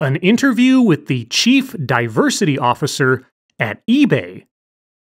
An interview with the Chief Diversity Officer at eBay.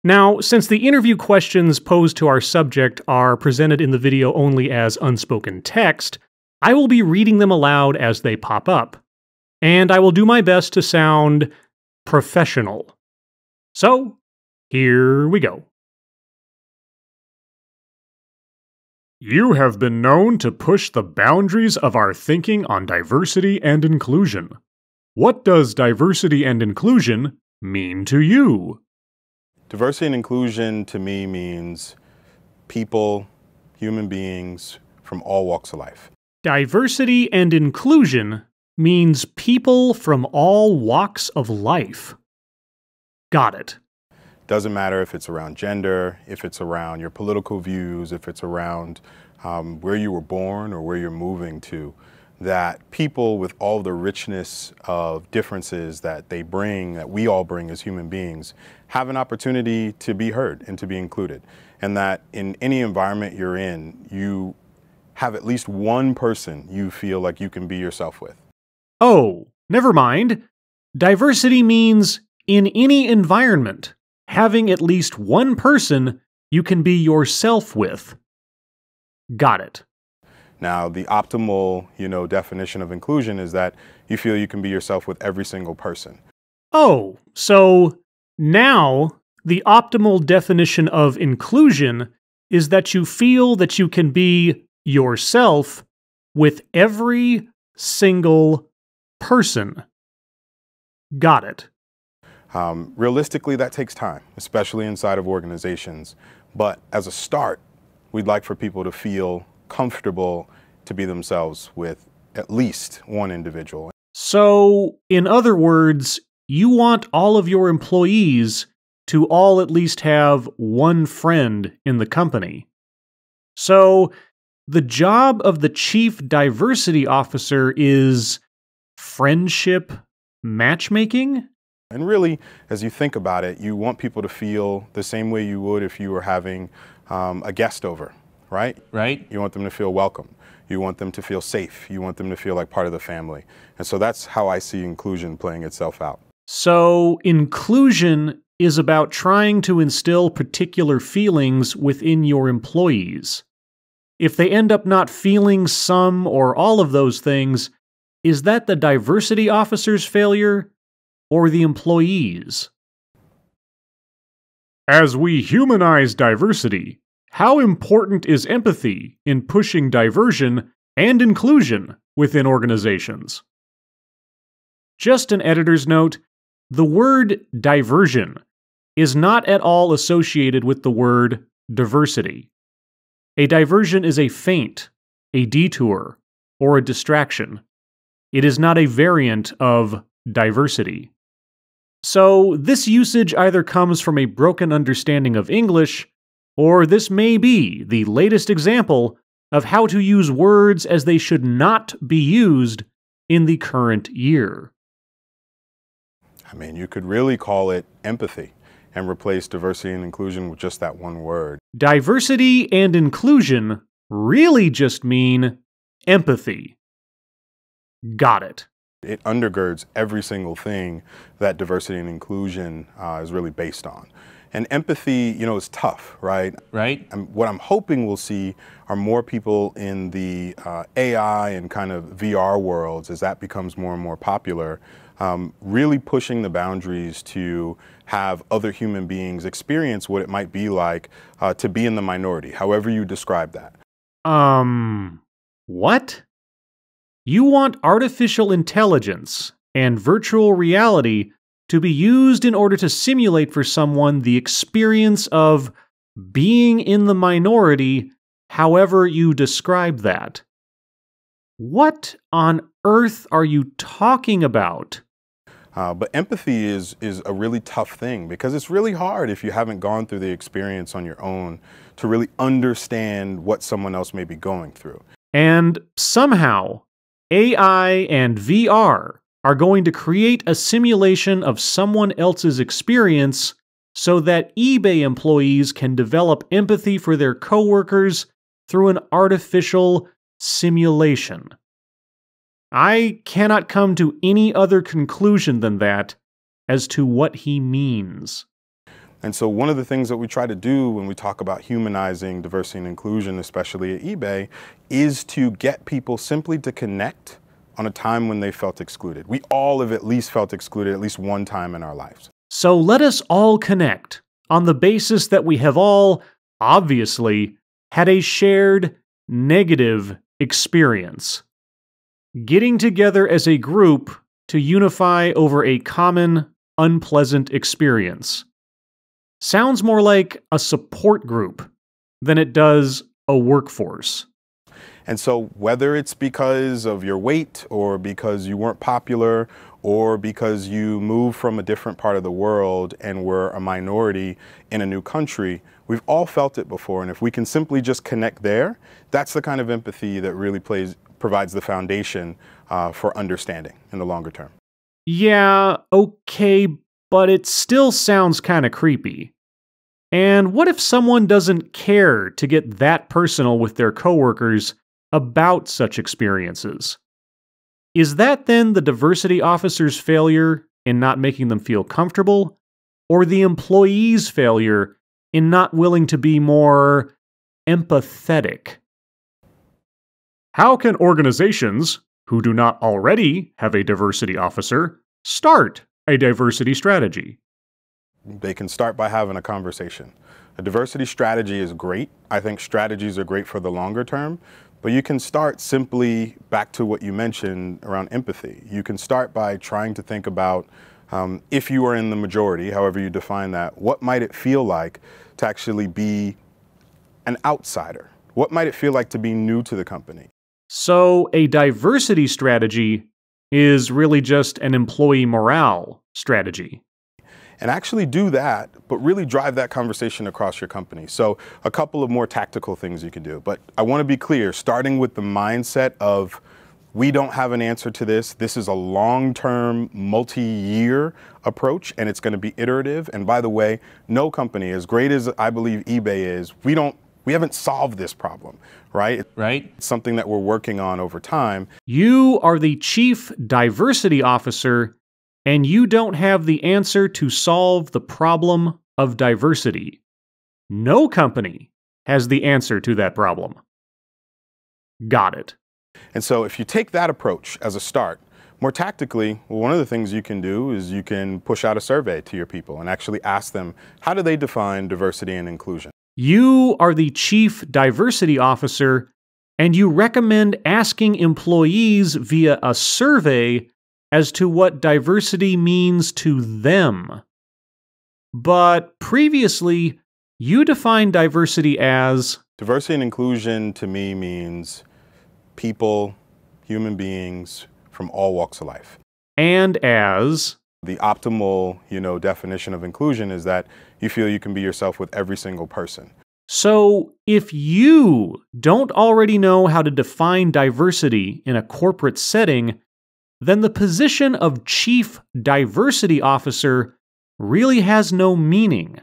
Now, since the interview questions posed to our subject are presented in the video only as unspoken text, I will be reading them aloud as they pop up. And I will do my best to sound professional. So, here we go. You have been known to push the boundaries of our thinking on diversity and inclusion. What does diversity and inclusion mean to you? Diversity and inclusion to me means people, human beings from all walks of life. Diversity and inclusion means people from all walks of life. Got it. Doesn't matter if it's around gender, if it's around your political views, if it's around where you were born or where you're moving to, that people with all the richness of differences that they bring, that we all bring as human beings, have an opportunity to be heard and to be included. And that in any environment you're in, you have at least one person you feel like you can be yourself with. Oh, never mind. Diversity means in any environment, having at least one person you can be yourself with. Got it. Now, the optimal, definition of inclusion is that you feel you can be yourself with every single person. Oh, so now the optimal definition of inclusion is that you feel that you can be yourself with every single person. Got it. Realistically, that takes time, especially inside of organizations. But as a start, we'd like for people to feel comfortable to be themselves with at least one individual. So, in other words, you want all of your employees to all at least have one friend in the company. So, the job of the Chief Diversity Officer is friendship matchmaking? And really, as you think about it, you want people to feel the same way you would if you were having a guest over, right? Right. You want them to feel welcome. You want them to feel safe. You want them to feel like part of the family. And so that's how I see inclusion playing itself out. So, inclusion is about trying to instill particular feelings within your employees. If they end up not feeling some or all of those things, is that the diversity officer's failure or the employees? As we humanize diversity, how important is empathy in pushing diversion and inclusion within organizations? Just an editor's note, the word diversion is not at all associated with the word diversity. A diversion is a feint, a detour, or a distraction. It is not a variant of diversity. So, this usage either comes from a broken understanding of English, or this may be the latest example of how to use words as they should not be used in the current year. I mean, you could really call it empathy and replace diversity and inclusion with just that one word. Diversity and inclusion really just mean empathy. Got it. It undergirds every single thing that diversity and inclusion is really based on. And empathy, is tough, right? Right. And what I'm hoping we'll see are more people in the AI and kind of VR worlds as that becomes more and more popular, really pushing the boundaries to have other human beings experience what it might be like to be in the minority, however you describe that. What? You want artificial intelligence and virtual reality to be used in order to simulate for someone the experience of being in the minority, however you describe that. What on earth are you talking about? But empathy is a really tough thing because it's really hard if you haven't gone through the experience on your own to really understand what someone else may be going through. And somehow, AI and VR are going to create a simulation of someone else's experience so that eBay employees can develop empathy for their coworkers through an artificial simulation. I cannot come to any other conclusion than that as to what he means. And so one of the things that we try to do when we talk about humanizing diversity and inclusion, especially at eBay, is to get people simply to connect on a time when they felt excluded. We all have at least felt excluded at least one time in our lives. So let us all connect on the basis that we have all, obviously, had a shared negative experience. Getting together as a group to unify over a common, unpleasant experience. Sounds more like a support group than it does a workforce. And so whether it's because of your weight or because you weren't popular or because you moved from a different part of the world and were a minority in a new country, we've all felt it before. And if we can simply just connect there, that's the kind of empathy that really provides the foundation for understanding in the longer term. Yeah, okay, but it still sounds kind of creepy. And what if someone doesn't care to get that personal with their coworkers about such experiences? Is that then the diversity officer's failure in not making them feel comfortable, or the employee's failure in not willing to be more empathetic? How can organizations who do not already have a diversity officer start a diversity strategy? They can start by having a conversation. A diversity strategy is great. I think strategies are great for the longer term, but you can start simply back to what you mentioned around empathy. You can start by trying to think about if you are in the majority, however you define that, what might it feel like to actually be an outsider? What might it feel like to be new to the company? So a diversity strategy is really just an employee morale strategy. And actually do that, but really drive that conversation across your company. So a couple of more tactical things you can do. But I want to be clear, starting with the mindset of we don't have an answer to this. This is a long-term, multi-year approach, and it's going to be iterative. And by the way, no company, as great as I believe eBay is, we haven't solved this problem, right? Right. It's something that we're working on over time. You are the chief diversity officer, and you don't have the answer to solve the problem of diversity. No company has the answer to that problem. Got it. And so if you take that approach as a start, more tactically, one of the things you can do is you can push out a survey to your people and actually ask them, how do they define diversity and inclusion? You are the chief diversity officer, and you recommend asking employees via a survey as to what diversity means to them. But previously, you defined diversity as... Diversity and inclusion to me means people, human beings from all walks of life. And as... The optimal, definition of inclusion is that you feel you can be yourself with every single person. So, if you don't already know how to define diversity in a corporate setting, then the position of Chief Diversity Officer really has no meaning,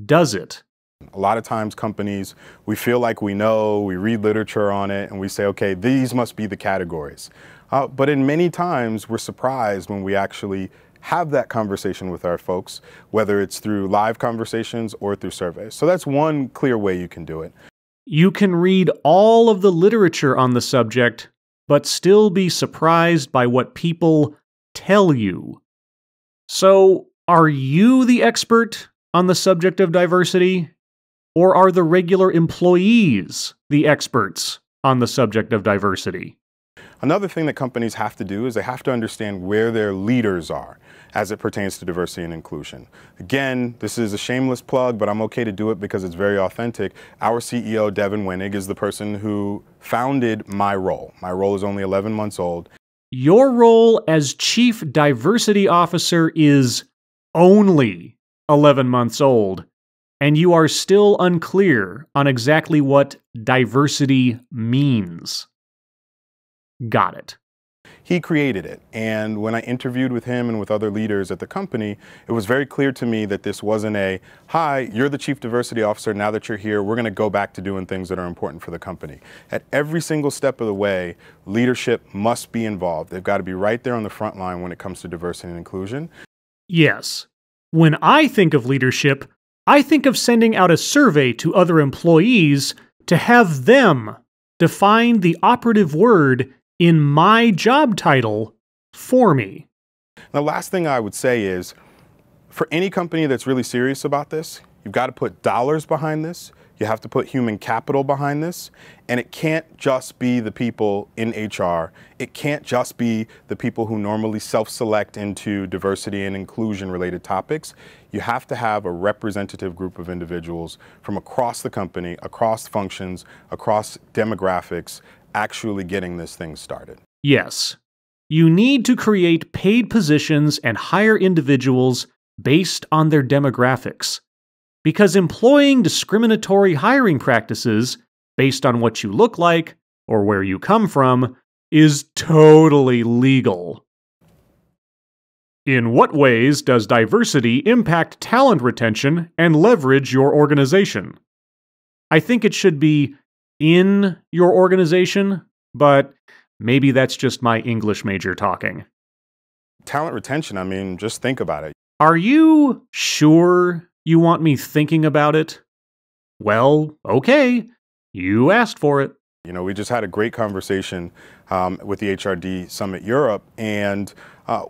does it? A lot of times companies, we feel like we know, we read literature on it, and we say, okay, these must be the categories. But in many times, we're surprised when we actually have that conversation with our folks, whether it's through live conversations or through surveys. So that's one clear way you can do it. You can read all of the literature on the subject, but still be surprised by what people tell you. So, are you the expert on the subject of diversity? Or are the regular employees the experts on the subject of diversity? Another thing that companies have to do is they have to understand where their leaders are as it pertains to diversity and inclusion. Again, this is a shameless plug, but I'm okay to do it because it's very authentic. Our CEO, Devin Wenig, is the person who founded my role. My role is only 11 months old. Your role as Chief Diversity Officer is only 11 months old, and you are still unclear on exactly what diversity means. Got it. He created it. And when I interviewed with him and with other leaders at the company, it was very clear to me that this wasn't a, hi, you're the chief diversity officer, now that you're here, we're going to go back to doing things that are important for the company. At every single step of the way, leadership must be involved. They've got to be right there on the front line when it comes to diversity and inclusion. Yes. When I think of leadership, I think of sending out a survey to other employees to have them define the operative word in my job title for me. The last thing I would say is, for any company that's really serious about this, you've got to put dollars behind this. You have to put human capital behind this, and it can't just be the people in HR. It can't just be the people who normally self-select into diversity and inclusion related topics. You have to have a representative group of individuals from across the company, across functions, across demographics, actually getting this thing started. Yes. You need to create paid positions and hire individuals based on their demographics. Because employing discriminatory hiring practices based on what you look like or where you come from is totally legal. In what ways does diversity impact talent retention and leverage your organization? I think it should be in your organization, but maybe that's just my English major talking. Talent retention, I mean, just think about it. Are you sure you want me thinking about it? Well, okay. You asked for it. You know, we just had a great conversation with the HRD Summit Europe, and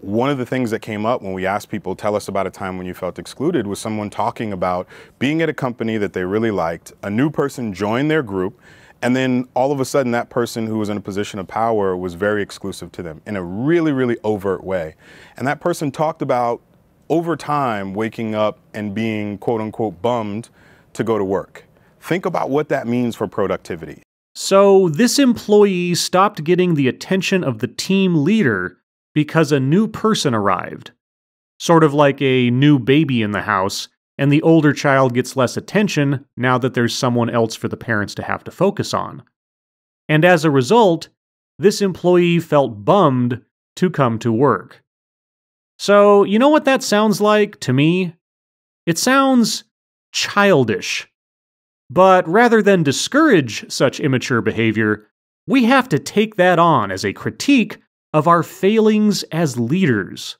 one of the things that came up when we asked people, tell us about a time when you felt excluded, was someone talking about being at a company that they really liked, a new person joined their group, and then all of a sudden that person who was in a position of power was very exclusive to them in a really, really overt way. And that person talked about over time waking up and being quote unquote bummed to go to work. Think about what that means for productivity. So this employee stopped getting the attention of the team leader because a new person arrived. Sort of like a new baby in the house, and the older child gets less attention now that there's someone else for the parents to have to focus on. And as a result, this employee felt bummed to come to work. So, you know what that sounds like to me? It sounds childish. But rather than discourage such immature behavior, we have to take that on as a critique of our failings as leaders.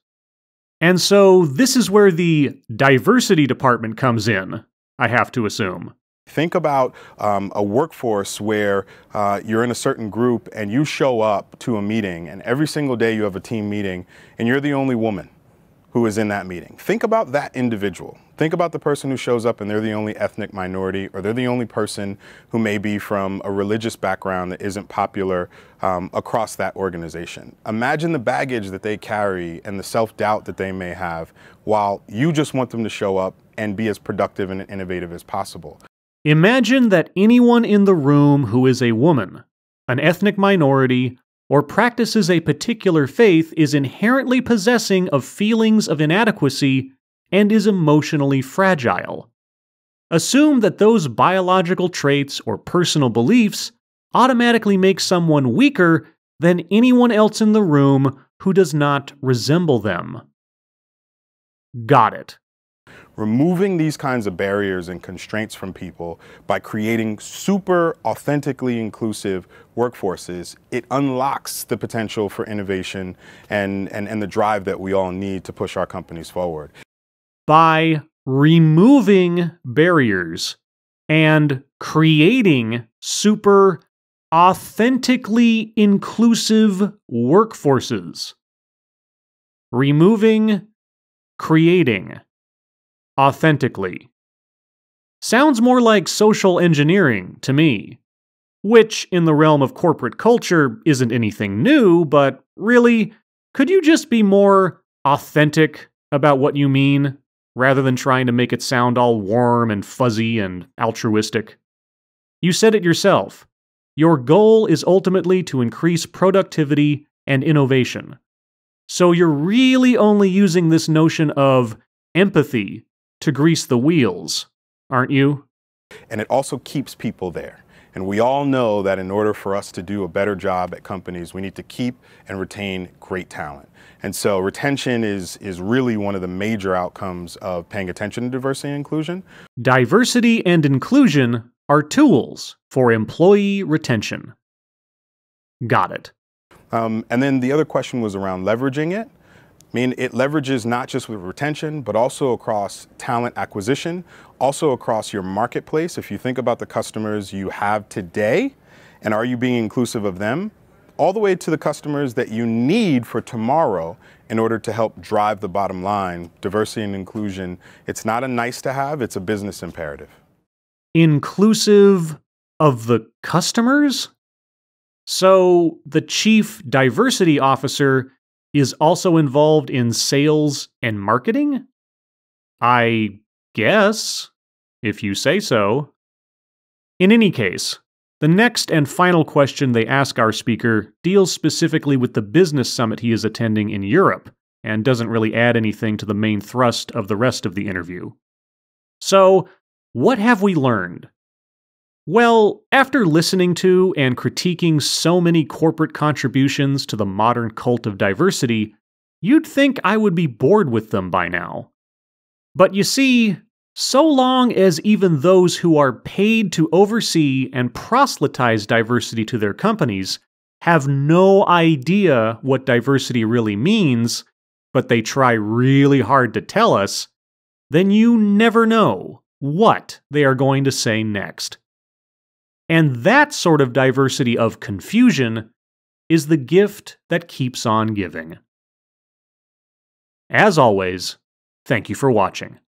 And so this is where the diversity department comes in, I have to assume. Think about a workforce where you're in a certain group and you show up to a meeting, and every single day you have a team meeting and you're the only woman who is in that meeting. Think about that individual. Think about the person who shows up and they're the only ethnic minority, or they're the only person who may be from a religious background that isn't popular across that organization. Imagine the baggage that they carry and the self-doubt that they may have, while you just want them to show up and be as productive and innovative as possible. Imagine that anyone in the room who is a woman, an ethnic minority, or practices a particular faith is inherently possessing of feelings of inadequacy and is emotionally fragile. Assume that those biological traits or personal beliefs automatically make someone weaker than anyone else in the room who does not resemble them. Got it. Removing these kinds of barriers and constraints from people by creating super authentically inclusive workforces, it unlocks the potential for innovation and the drive that we all need to push our companies forward. By removing barriers and creating super authentically inclusive workforces. Removing, creating. Authentically. Sounds more like social engineering to me, which in the realm of corporate culture isn't anything new, but really, could you just be more authentic about what you mean, rather than trying to make it sound all warm and fuzzy and altruistic? You said it yourself. Your goal is ultimately to increase productivity and innovation. So you're really only using this notion of empathy to grease the wheels, aren't you? And it also keeps people there. And we all know that in order for us to do a better job at companies, we need to keep and retain great talent. And so retention is really one of the major outcomes of paying attention to diversity and inclusion. Diversity and inclusion are tools for employee retention. Got it. And then the other question was around leveraging it. I mean, it leverages not just with retention, but also across talent acquisition, also across your marketplace. If you think about the customers you have today, and are you being inclusive of them, all the way to the customers that you need for tomorrow in order to help drive the bottom line. Diversity and inclusion, it's not a nice to have, it's a business imperative. Inclusive of the customers? So the chief diversity officer is also involved in sales and marketing? I guess, if you say so. In any case, the next and final question they ask our speaker deals specifically with the business summit he is attending in Europe, and doesn't really add anything to the main thrust of the rest of the interview. So, what have we learned? Well, after listening to and critiquing so many corporate contributions to the modern cult of diversity, you'd think I would be bored with them by now. But you see, so long as even those who are paid to oversee and proselytize diversity to their companies have no idea what diversity really means, but they try really hard to tell us, then you never know what they are going to say next. And that sort of diversity of confusion is the gift that keeps on giving. As always, thank you for watching.